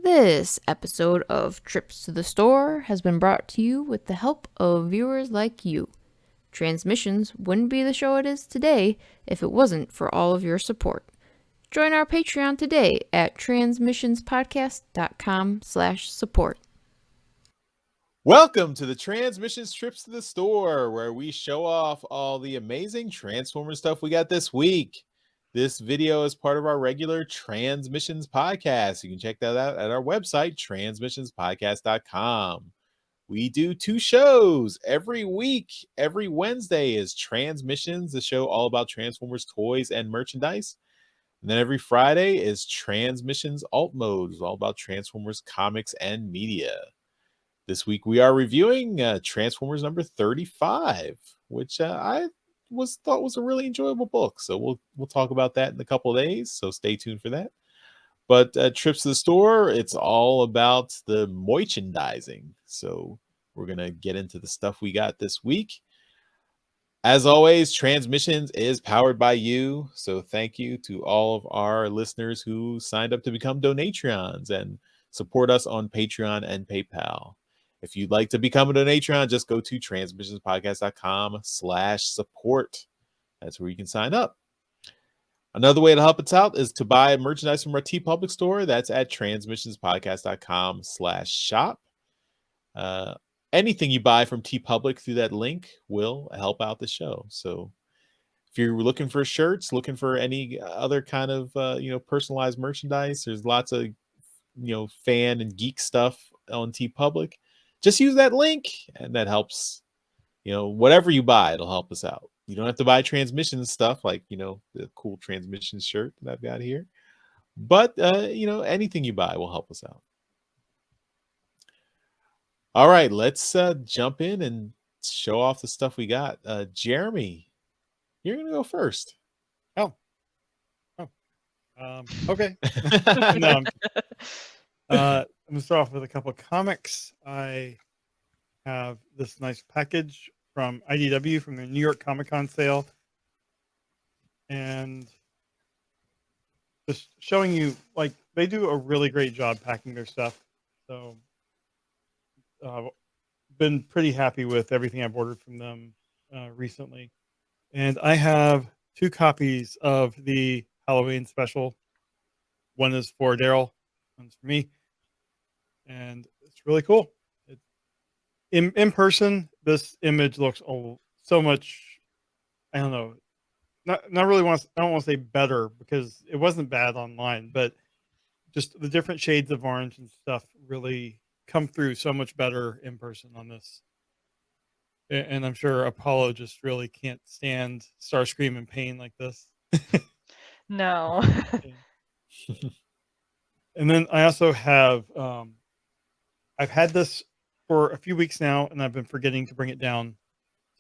This episode of Trips to the Store has been brought to you with the help of viewers like you. Transmissions wouldn't be the show it is today if it wasn't for all of your support. Join our Patreon today at transmissionspodcast.com/support. Welcome to the Transmissions Trips to the Store, where we show off all the amazing Transformer stuff we got this week. This video is part of our regular Transmissions podcast. You can check that out at our website, transmissionspodcast.com. We do 2 shows every week. Every Wednesday is Transmissions, the show all about Transformers toys and merchandise. And then every Friday is Transmissions Alt Mode, all about Transformers comics and media. This week we are reviewing Transformers number 35, which I thought was a really enjoyable book. So we'll talk about that in a couple of days. So stay tuned for that. But Trips to the Store, it's all about the merchandising. So we're gonna get into the stuff we got this week. As always, Transmissions is powered by you. So thank you to all of our listeners who signed up to become Donatrons and support us on Patreon and PayPal. If you'd like to become a Donatron, just go to transmissionspodcast.com/support. That's where you can sign up. Another way to help us out is to buy merchandise from our TeePublic store. That's at transmissionspodcast.com/shop. Anything you buy from TeePublic through that link will help out the show. So if you're looking for shirts, looking for any other kind of personalized merchandise, there's lots of fan and geek stuff on TeePublic. Just use that link, and that helps. Whatever you buy, it'll help us out. You don't have to buy transmission stuff like the cool transmission shirt that I've got here, but anything you buy will help us out. All right, let's jump in and show off the stuff we got. Jeremy, you're gonna go first. Okay. No, I'm gonna start off with a couple of comics. I have this nice package from IDW from the New York Comic Con sale, and just showing you, like, they do a really great job packing their stuff. So been pretty happy with everything I've ordered from them recently. And I have 2 copies of the Halloween special. One is for Darryl, one's for me, and it's really cool. In person, this image looks so much. I don't know. Not really I don't want to say better, because it wasn't bad online, but just the different shades of orange and stuff really come through so much better in person on this. And I'm sure Apollo just really can't stand Starscream in pain like this. No. And then I also have, I've had this for a few weeks now, and I've been forgetting to bring it down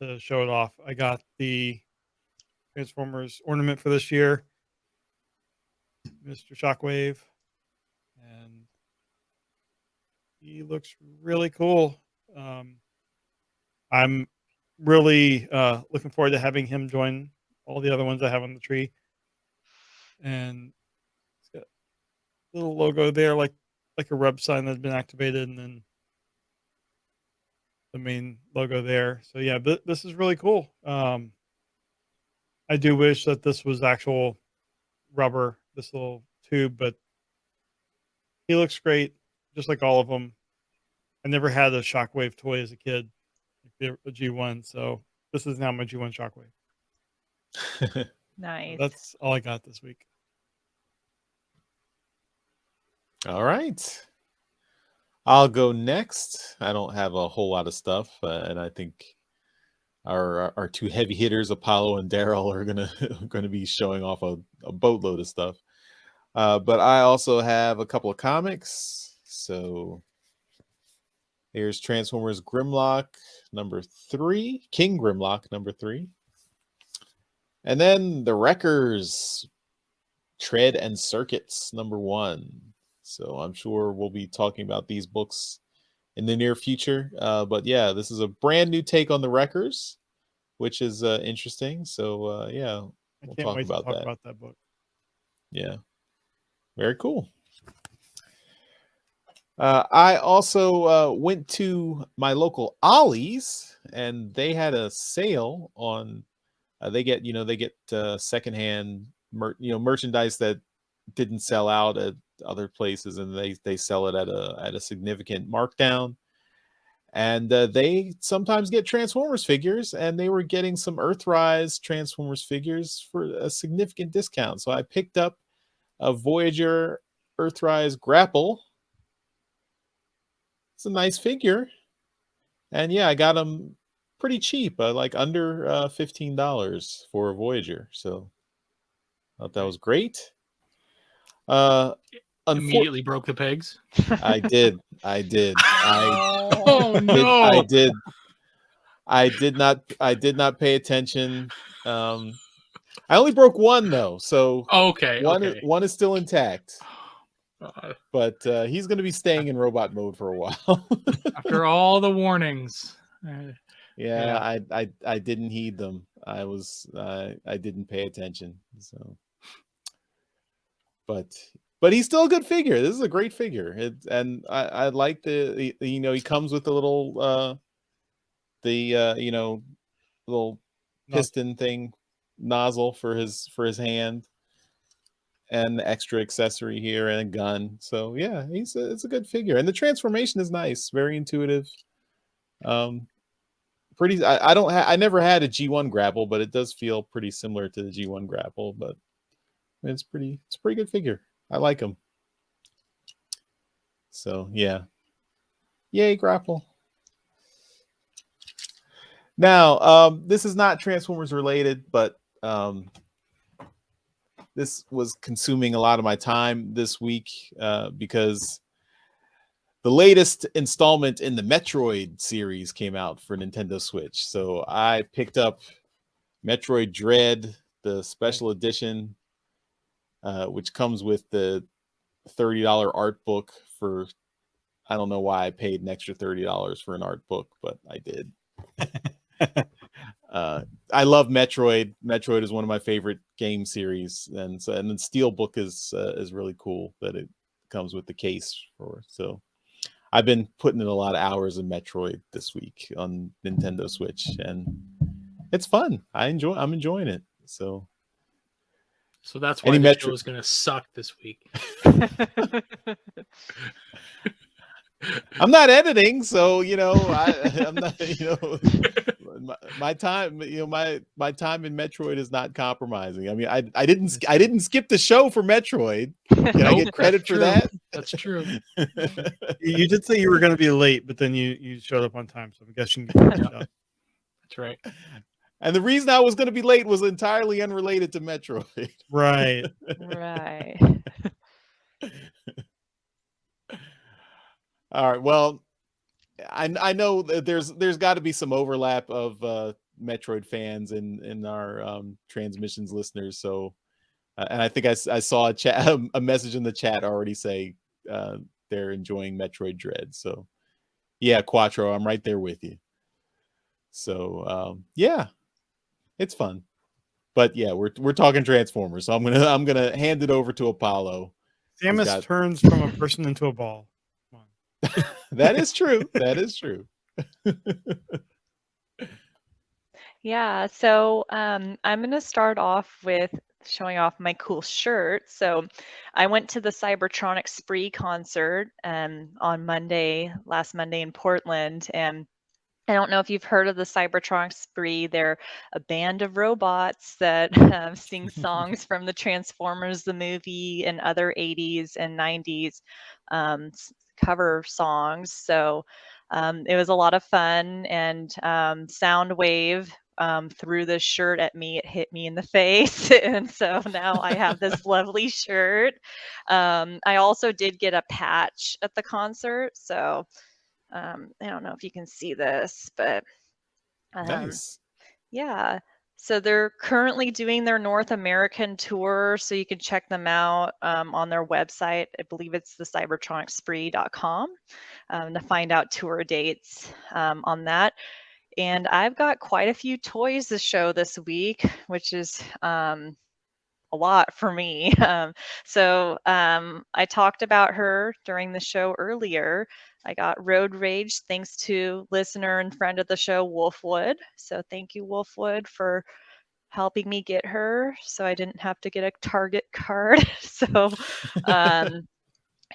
to show it off. I got the Transformers ornament for this year, Mr. Shockwave, and he looks really cool. I'm really looking forward to having him join all the other ones I have on the tree. And it's got a little logo there, like a rub sign that's been activated, and then the main logo there. So yeah, this is really cool. I do wish that this was actual rubber, this little tube, but he looks great, just like all of them. I never had a Shockwave toy as a kid, like the G1, so this is now my G1 Shockwave. Nice. So that's all I got this week. All right. I'll go next. I don't have a whole lot of stuff, and I think our 2 heavy hitters, Apollo and Darryl, are gonna be showing off a boatload of stuff. But I also have a couple of comics. So here's Transformers Grimlock number 3, King Grimlock number 3, and then the Wreckers Tread and Circuits number 1. So I'm sure we'll be talking about these books in the near future. But yeah, this is a brand new take on the Wreckers, which is interesting. So yeah, I can't wait to talk about that book. Yeah, very cool. I also went to my local Ollie's, and they had a sale on. They get secondhand merchandise that didn't sell out at other places, and they sell it at a significant markdown. And they sometimes get Transformers figures, and they were getting some Earthrise Transformers figures for a significant discount. So I picked up a Voyager Earthrise Grapple. It's a nice figure, and yeah, I got them pretty cheap, like under $15 for a Voyager. So I thought that was great. Immediately broke the pegs. I did. Oh no! I did not pay attention. I only broke one though, so Okay. one is still intact. Uh, But he's going to be staying in robot mode for a while. After all the warnings. Yeah, I didn't heed them. I didn't pay attention. So, but he's still a good figure. This is a great figure. And I like he comes with a little little piston thing, nozzle for his hand, and the extra accessory here and a gun. So yeah, it's a good figure, and the transformation is nice, very intuitive. Pretty. I never had a G1 grapple, but it does feel pretty similar to the G1 grapple. But it's a pretty good figure. I like him. So yeah, yay grapple. Now, this is not Transformers related, but this was consuming a lot of my time this week because the latest installment in the Metroid series came out for Nintendo Switch. So I picked up Metroid Dread, the special edition, which comes with the $30 art book for, I don't know why I paid an extra $30 for an art book, but I did. I love Metroid. Metroid is one of my favorite game series, and the Steelbook is really cool that it comes with the case for. So I've been putting in a lot of hours in Metroid this week on Nintendo Switch, and it's fun. I'm enjoying it. So that's why the show is going to suck this week. I'm not editing, so I'm not. My time, my time in Metroid is not compromising. I mean, I didn't skip the show for Metroid. Can I get credit for that? That's true. You did say you were going to be late, but then you showed up on time, so I'm guessing you can catch up. That's right. And the reason I was going to be late was entirely unrelated to Metroid. Right. Right. All right. Well, I know that there's got to be some overlap of Metroid fans in our Transmissions listeners. So, and I think I saw a message in the chat already say they're enjoying Metroid Dread. So, yeah, Quattro, I'm right there with you. So, yeah, it's fun. But yeah, we're talking Transformers. So I'm gonna hand it over to Apollo. Samus turns from a person into a ball. That is true. That is true. Yeah, so I'm going to start off with showing off my cool shirt. So I went to the Cybertronic Spree concert on last Monday in Portland, and I don't know if you've heard of the Cybertronic Spree. They're a band of robots that sing songs from the Transformers, the movie, and other 80s and 90s cover songs. So it was a lot of fun, and Soundwave threw this shirt at me. It hit me in the face, and so now I have this lovely shirt. I also did get a patch at the concert, so I don't know if you can see this, but nice. Yeah. So they're currently doing their North American tour, so you can check them out on their website. I believe it's the cybertronicspree.com to find out tour dates on that. And I've got quite a few toys to show this week, which is a lot for me. I talked about her during the show earlier. I got road rage thanks to listener and friend of the show, Wolfwood. So thank you, Wolfwood, for helping me get her so I didn't have to get a Target card. So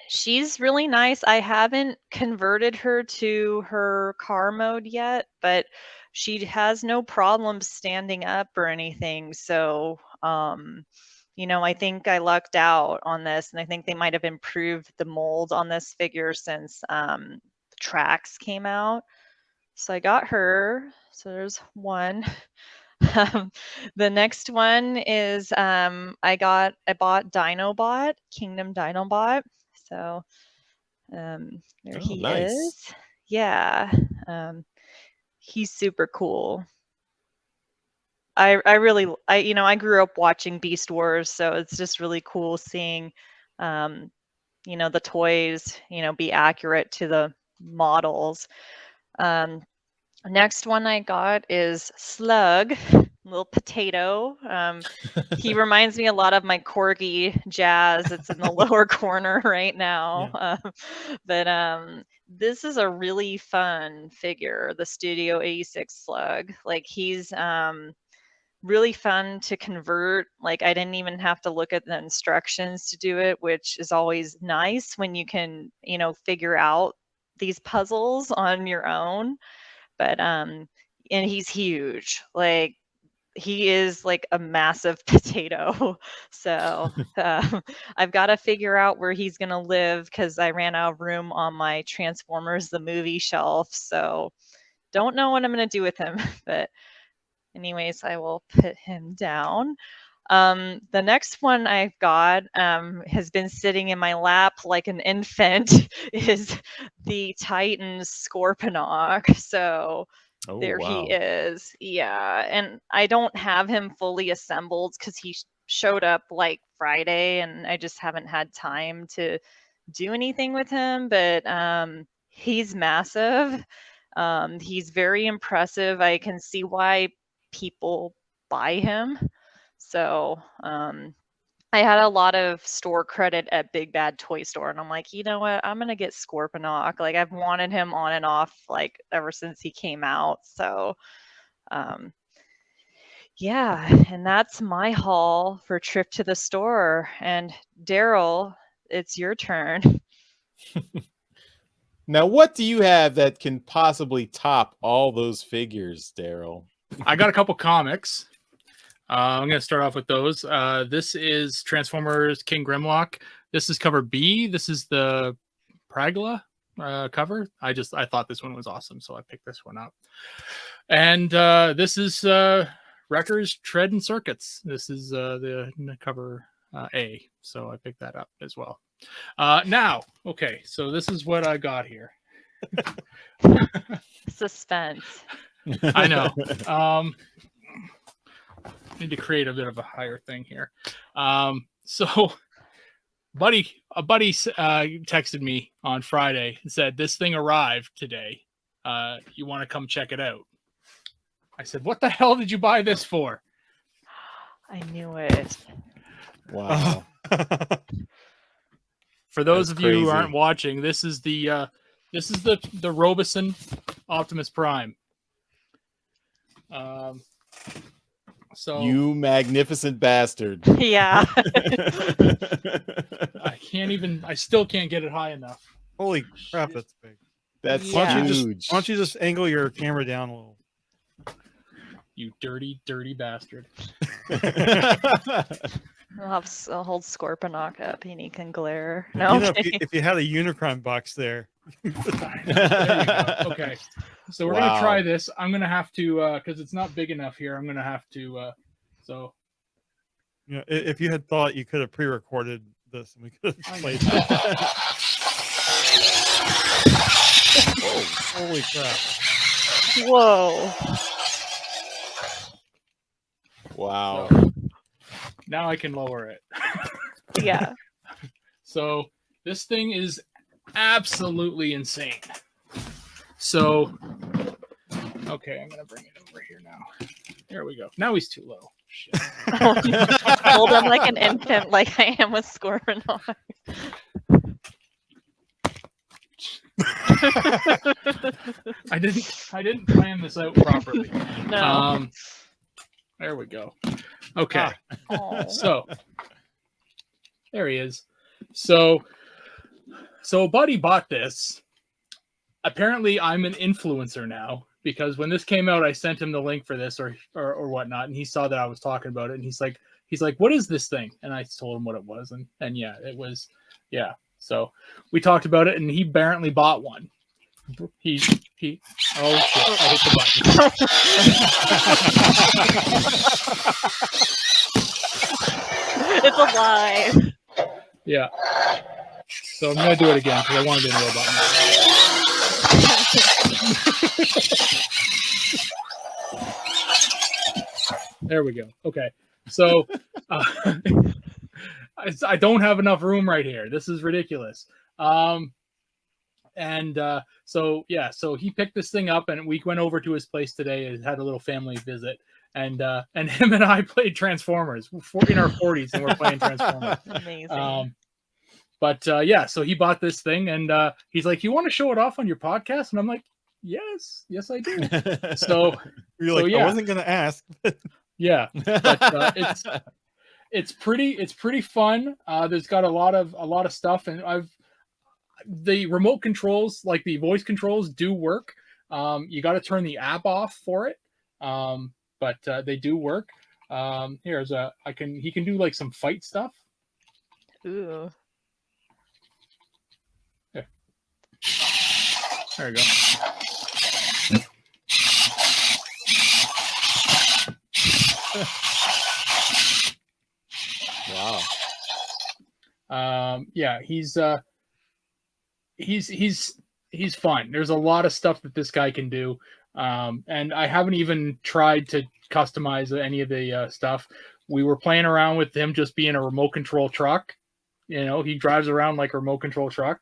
she's really nice. I haven't converted her to her car mode yet, but she has no problem standing up or anything. So, I think I lucked out on this, and I think they might have improved the mold on this figure since the tracks came out. So I got her. So there's one. The next one is I bought Dinobot, Kingdom Dinobot. So there he nice. is. Yeah. He's super cool. I grew up watching Beast Wars, so it's just really cool seeing the toys, be accurate to the models. Next one I got is Slug, little potato. He reminds me a lot of my corgi Jazz. It's in the lower corner right now. Yeah. This is a really fun figure, the Studio 86 Slug. Like, he's really fun to convert. Like, I didn't even have to look at the instructions to do it, which is always nice when you can, figure out these puzzles on your own. But and he's huge. Like, he is like a massive potato. So I've got to figure out where he's gonna live because I ran out of room on my Transformers the movie shelf. So don't know what I'm gonna do with him. But anyways, I will put him down. The next one I've got has been sitting in my lap like an infant is the Titans Scorponok. So there he is. Yeah. And I don't have him fully assembled because he showed up like Friday and I just haven't had time to do anything with him. But he's massive. He's very impressive. I can see why people buy him. So I had a lot of store credit at Big Bad Toy Store, and I'm like, you know what? I'm gonna get Scorponok. Like, I've wanted him on and off like ever since he came out. So yeah, and that's my haul for Trip to the Store. And Darryl, it's your turn. Now, what do you have that can possibly top all those figures, Darryl? I got a couple comics. I'm going to start off with those. This is Transformers King Grimlock. This is cover B. This is the Pragla cover. I thought this one was awesome, so I picked this one up. And this is Wreckers, Tread, and Circuits. This is the cover A, so I picked that up as well. Now, okay, so this is what I got here. Suspense. I know. Need to create a bit of a higher thing here. So a buddy texted me on Friday and said, this thing arrived today. You want to come check it out? I said, what the hell did you buy this for? I knew it. Wow. For those of you who aren't watching, this is the Robeson Optimus Prime. So you magnificent bastard. Yeah. I still can't get it high enough. Holy crap, that's big. That's huge. Why don't you just angle your camera down a little? You dirty, dirty bastard. I'll hold Scorponok up and he can glare. No, if you had a Unicron box there. There you go. Okay. So we're going to try this. I'm going to have to, because it's not big enough here, I'm going to have to, so. You know, if you had thought you could have pre-recorded this and we could have played it. Oh, holy crap. Whoa. Wow. So, now I can lower it. Yeah. So this thing is absolutely insane. So, okay, I'm going to bring it over here now. There we go. Now he's too low. shit. Hold him like an infant, like I am with Scorponok. I didn't plan this out properly. No. There we go. Okay. Aw. So there he is. So Buddy bought this. Apparently I'm an influencer now, because when this came out, I sent him the link for this or whatnot, and he saw that I was talking about it, and he's like, what is this thing? And I told him what it was, and yeah, it was, yeah. So we talked about it, and he apparently bought one. He oh shit, I hit the button. It's alive. Yeah. So I'm gonna do it again because I wanted to know about it. There we go. Okay. So I don't have enough room right here. This is ridiculous. So yeah, so he picked this thing up, and we went over to his place today and had a little family visit. And him and I played Transformers in our 40s, and we're playing Transformers. Amazing. Yeah, so he bought this thing, and he's like, "You want to show it off on your podcast?" And I'm like, "Yes, I do." So You're like, yeah. I wasn't gonna ask. Yeah, but it's pretty fun. There's got a lot of stuff, and the remote controls, like the voice controls, do work. You got to turn the app off for it, but they do work. He can do like some fight stuff. Ooh. There you go. Wow. Yeah, he's fun. There's a lot of stuff that this guy can do. And I haven't even tried to customize any of the stuff. We were playing around with him just being a remote control truck. You know, he drives around like a remote control truck.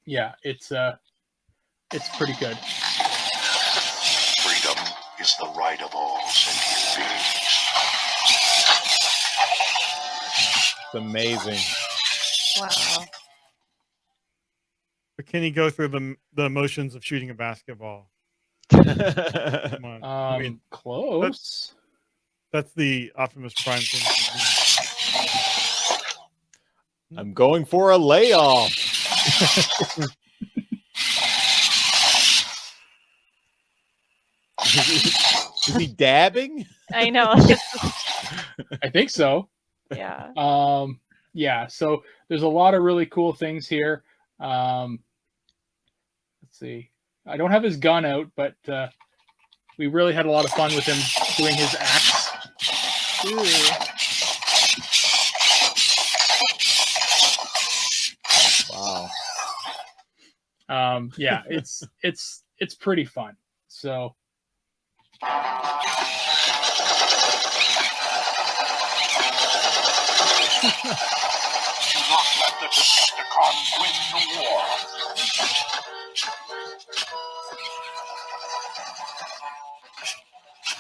Yeah, it's pretty good. Freedom is the right of all sentient beings. It's amazing. Wow. But can he go through the motions of shooting a basketball? Come on. I mean, Close. that's the Optimus Prime thing. I'm going for a layoff. Is he dabbing? I know. I think so. Yeah. Yeah, so there's a lot of really cool things here. Let's see. I don't have his gun out, but we really had a lot of fun with him doing his axe. Ooh. Wow. Yeah, it's pretty fun. So Do not let the Decepticons win the war.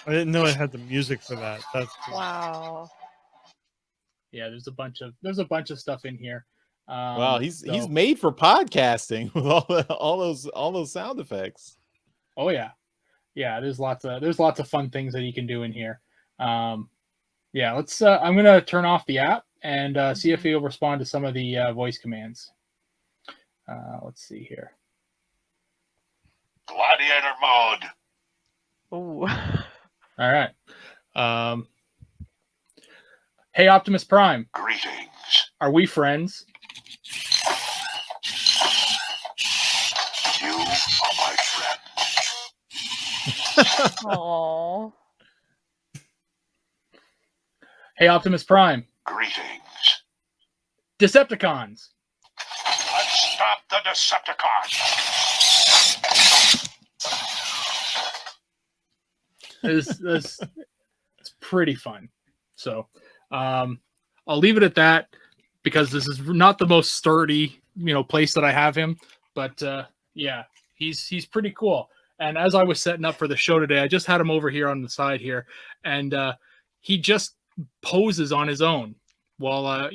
I didn't know it had the music for that. That's cool. Wow. yeah, there's a bunch of stuff in here. Wow, he's so- made for podcasting with all those sound effects. Oh yeah, there's lots of fun things that you can do in here. Yeah, let's. I'm gonna turn off the app and see if he'll respond to some of the voice commands. Let's see here. Gladiator mode. Ooh. All right. Hey, Optimus Prime, Greetings. are we friends? You are my friend. Aww. Hey, Optimus Prime, Greetings. Decepticons. Let's stop the Decepticons. It's pretty fun. So I'll leave it at that because this is not the most sturdy, place that I have him. But yeah, he's pretty cool. And as I was setting up for the show today, I just had him over here on the side here, and he just poses on his own while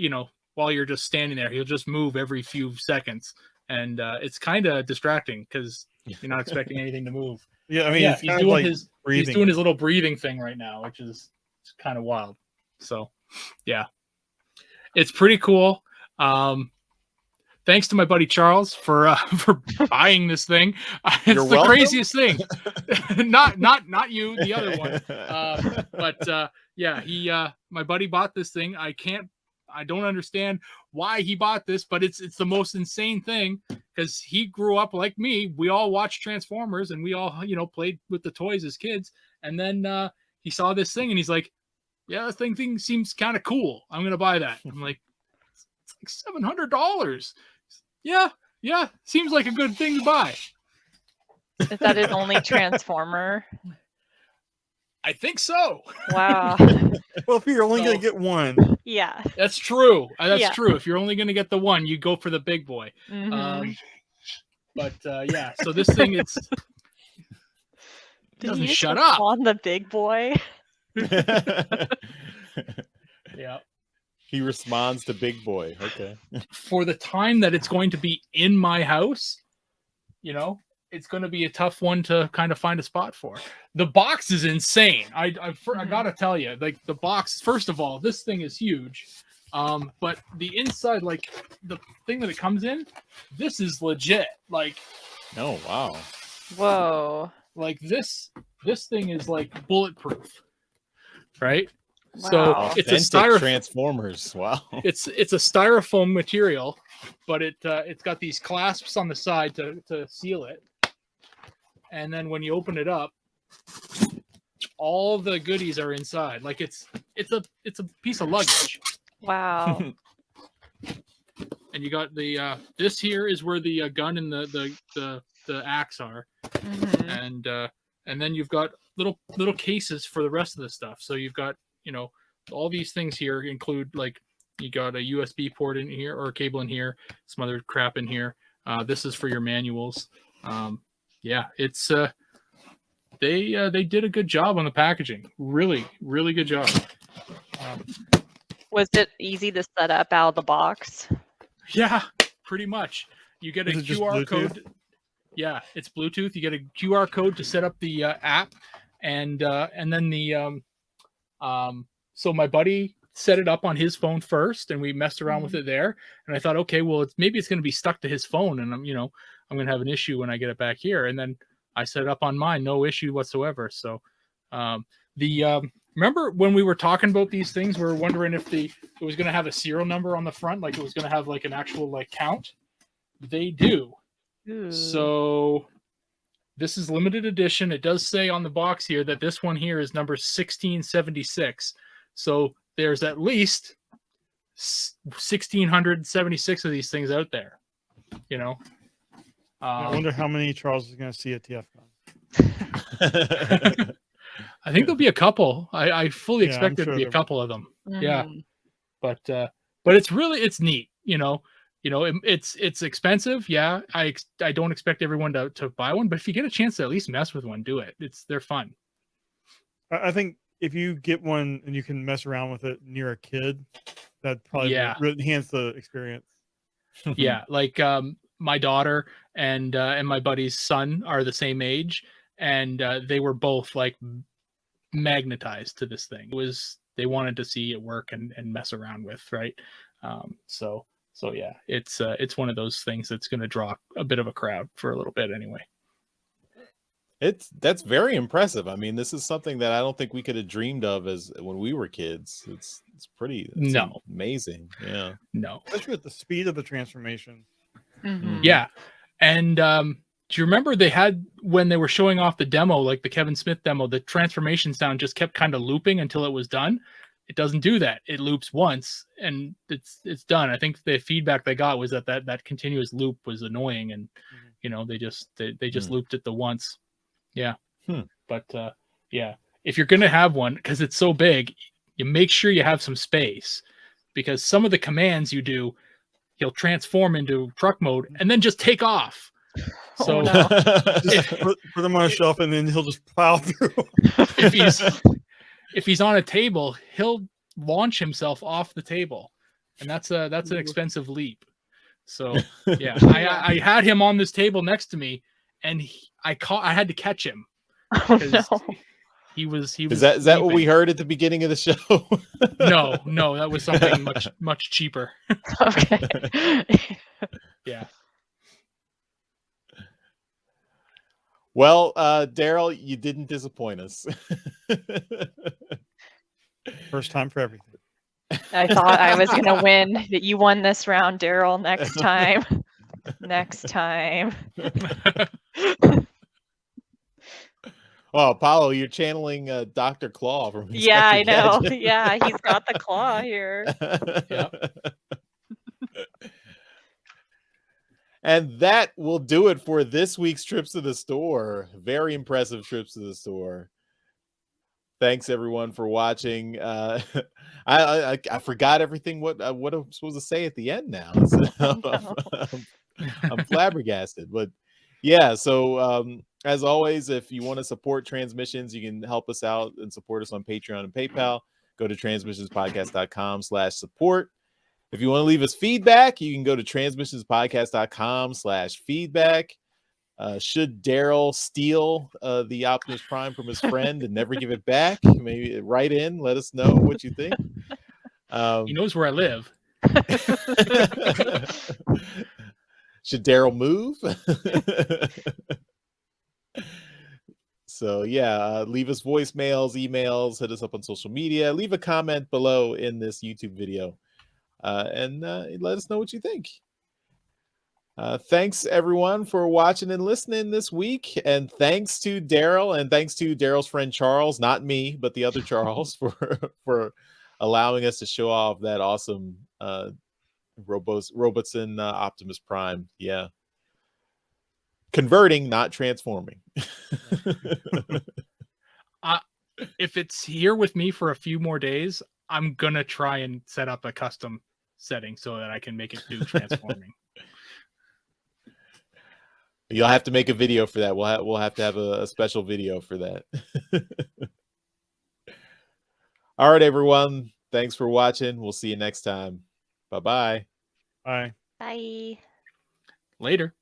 while you're just standing there. He'll just move every few seconds, and it's kind of distracting because you're not expecting anything to move. Yeah, I mean, Yeah, it's he's kind of doing like his breathing. little breathing thing right now, which is kind of wild. So, yeah, it's pretty cool. Thanks to my buddy Charles for buying this thing. It's You're the welcome. craziest thing. not you, the other one. But yeah, he my buddy bought this thing. I don't understand why he bought this, but it's the most insane thing because he grew up like me. We all watched Transformers and we all played with the toys as kids. And then he saw this thing and he's like, "Yeah, this thing seems kind of cool. I'm gonna buy that." I'm like, "It's like $700." Yeah, seems like a good thing to buy. Is that his only Transformer? I think so. Wow. Well, if you're only So- going to get one, Yeah. That's true. That's Yeah. true. If you're only going to get the one, you go for the big boy. Mhm. But yeah, so this thing, it Did doesn't he just shut up. on the big boy? Yeah. He responds to Big Boy. Okay. For the time that it's going to be in my house, it's going to be a tough one to kind of find a spot for. The box is insane. I gotta tell you, like the box. First of all, this thing is huge, but the inside, like the thing that it comes in, this is legit. Like Oh wow. Whoa. like this thing is like bulletproof, right? Wow. So it's a Authentic styrofoam. Transformers. Wow. It's a styrofoam material, but it's got these clasps on the side to seal it. And then when you open it up, all the goodies are inside. Like it's a piece of luggage. Wow. And you got the this here is where the gun and the axe are, Mhm. and then you've got little cases for the rest of the stuff. So you've got all these things here include like you got a USB port in here or a cable in here, some other crap in here. This is for your manuals. Yeah, it's they did a good job on the packaging. Really, really good job. Was it easy to set up out of the box? Yeah, pretty much. You get a Is it just QR Bluetooth? code. Yeah, it's Bluetooth. You get a QR code to set up the app, and then the so my buddy set it up on his phone first, and we messed around with it there. And I thought, okay, well, maybe it's going to be stuck to his phone, and I'm going to have an issue when I get it back here. And then I set it up on mine, no issue whatsoever. So remember when we were talking about these things, we were wondering if it was going to have a serial number on the front, like it was going to have like an actual like count. They do. Ooh. So this is limited edition. It does say on the box here that this one here is number 1676. So there's at least 1676 of these things out there. I wonder how many Charles is going to see at TFCon. I think there'll be a couple. I fully Yeah, expect I'm there to sure be a there- couple of them. Yeah. Mhm. But it's neat. It's expensive. Yeah, I don't expect everyone to buy one, but if you get a chance to at least mess with one, do it. They're fun. I think if you get one and you can mess around with it near a kid, that probably Yeah. would enhance the experience. Yeah, like my daughter and my buddy's son are the same age, and they were both like magnetized to this thing. They wanted to see it work and mess around with, right? So yeah, it's one of those things that's going to draw a bit of a crowd for a little bit anyway. That's very impressive. I mean, this is something that I don't think we could have dreamed of as when we were kids. It's No. amazing. Yeah. No. Especially with the speed of the transformation. Mhm. Yeah. And do you remember they had, when they were showing off the demo, like the Kevin Smith demo, the transformation sound just kept kind of looping until it was done? It doesn't do that. It loops once and it's done. I think the feedback they got was that continuous loop was annoying, and they just looped it the once. Yeah. But yeah, if you're going to have one, because it's so big, you make sure you have some space, because some of the commands you do, he'll transform into truck mode and then just take off. So no. Just put him on a shelf, and then he'll just plow through. if he's on a table, he'll launch himself off the table, and that's an expensive leap. So yeah, I had him on this table next to me, and I had to catch him Oh because no. he was Is that what we leaping. heard at the beginning of the show? No, that was something much cheaper. Okay. Yeah. Well, Darryl, you didn't disappoint us. First time for everything. I thought I was gonna win. That you won this round, Darryl. Next time. Next time. Oh, Apollo, you're channeling Dr. Claw from Yeah, I Inspector know. Gadget. Yeah, he's got the claw here. And that will do it for this week's trips to the store. Very impressive trips to the store. Thanks everyone for watching. I forgot everything what I'm supposed to say at the end now. I'm flabbergasted, but yeah. So as always, if you want to support Transmissions, you can help us out and support us on Patreon and PayPal. Go to transmissionspodcast.com/support. If you want to leave us feedback, you can go to transmissionspodcast.com/feedback. Should Darryl steal the Optimus Prime from his friend and never give it back? Maybe write in, let us know what you think. He knows where I live. Should Darryl move? So yeah, leave us voicemails, emails, hit us up on social media, leave a comment below in this YouTube video, and let us know what you think. Thanks everyone for watching and listening this week, and thanks to Darryl, and thanks to Darryl's friend Charles, not me, but the other Charles, for allowing us to show off that awesome Robots in Optimus Prime. Yeah, converting, not transforming. If it's here with me for a few more days, I'm gonna try and set up a custom setting so that I can make it do transforming. You'll have to make a video for that. We'll have to have a special video for that. All right, everyone. Thanks for watching. We'll see you next time. Bye-bye. Bye. Bye. Later.